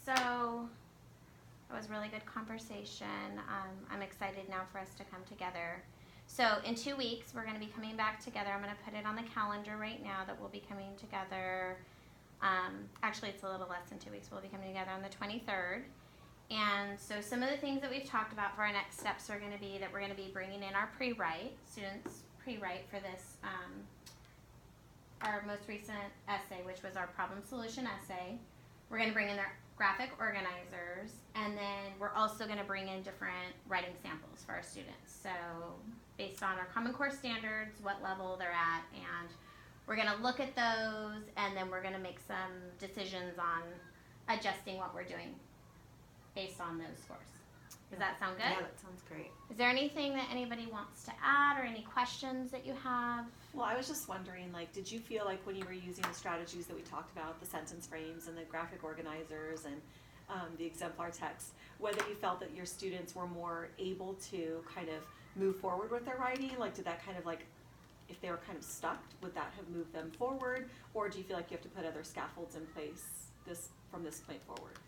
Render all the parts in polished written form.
So it was really good conversation. I'm excited now for us to come together. So in 2 weeks, we're going to be coming back together. I'm going to put it on the calendar right now that we'll be coming together. Actually, it's a little less than 2 weeks. We'll be coming together on the 23rd. And so some of the things that we've talked about for our next steps are going to be that we're going to be bringing in our pre-write, students pre-write for this, our most recent essay, which was our problem solution essay. We're going to bring in their graphic organizers, and then we're also going to bring in different writing samples for our students. So based on our Common Core standards, what level they're at, and we're going to look at those, and then we're going to make some decisions on adjusting what we're doing based on those scores. Does that sound good? Yeah, that sounds great. Is there anything that anybody wants to add or any questions that you have? Well, I was just wondering, like, did you feel like when you were using the strategies that we talked about, the sentence frames and the graphic organizers and the exemplar text, whether you felt that your students were more able to kind of move forward with their writing? Like, did that kind of like, if they were kind of stuck, would that have moved them forward? Or do you feel like you have to put other scaffolds in place from this point forward?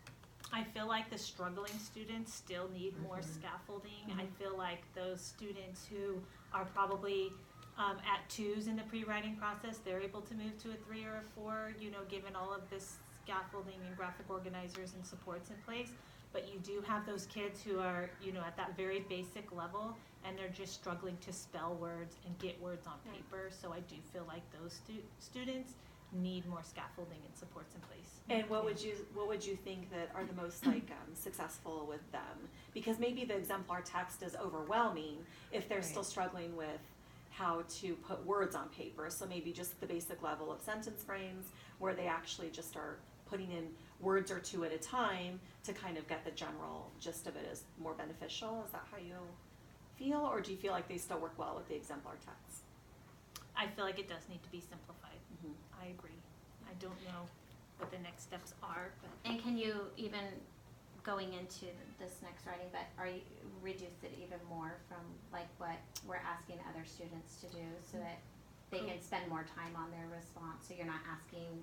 I feel like the struggling students still need more scaffolding. I feel like those students who are probably at 2s in the pre-writing process, they're able to move to a 3 or a 4, given all of this scaffolding and graphic organizers and supports in place. But you do have those kids who are, at that very basic level, and they're just struggling to spell words and get words on paper. So I do feel like those students need more scaffolding and supports in place. And what would you think that are the most successful with them? Because maybe the exemplar text is overwhelming if they're still struggling with how to put words on paper. So maybe just the basic level of sentence frames where they actually just are putting in words or 2 at a time to kind of get the general gist of it is more beneficial. Is that how you feel? Or do you feel like they still work well with the exemplar text? I feel like it does need to be simplified. I agree. I don't know what the next steps are, but And can you even, going into this next writing, but reduce it even more from like what we're asking other students to do so that they can spend more time on their response, so you're not asking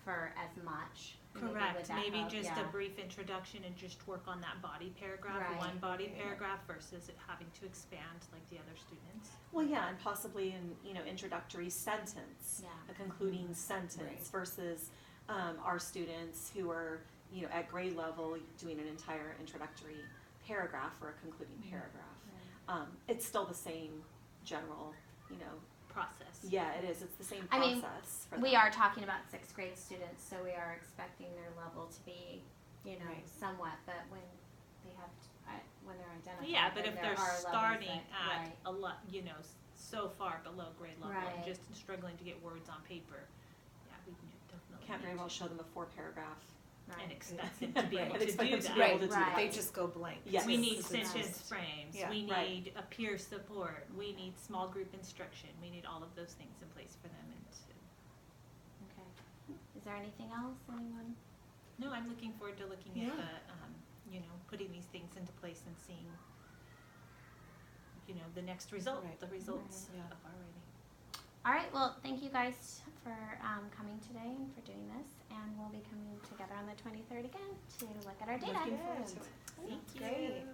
for as much? correct. Maybe help? just Yeah. a brief introduction and just work on that body paragraph, Right. one body paragraph versus it having to expand like the other students. Well, yeah, and possibly an introductory sentence, Yeah. a concluding sentence versus our students who are at grade level doing an entire introductory paragraph or a concluding paragraph. It's still the same general, Process. Yeah, it is. It's the same I mean, process. For We them. are talking about 6th grade students, so we are expecting their level to be, Right. somewhat, but when they have, when they're identified. Yeah, but then if there they're are levels starting that- at right. a lot, so far below grade level Right. and just struggling to get words on paper, yeah, we definitely Can't very need well to- show them a 4-paragraph. Right. and expect them to be able And to expect do them to that. be able to do Right. that. They just go blank. Yes. We need It's just- sentence frames, Yeah. we Right. need a peer support, we need small group instruction, we need all of those things in place for them Okay. Is there anything else, anyone? No, I'm looking forward to looking Yeah. at the, putting these things into place and seeing, the next result, Right. the results Right. Yeah. of our writing. All right, well, thank you guys for coming today and for doing this, and we'll be coming together on the 23rd again to look at our data. Looking forward to it. Thank you. Great.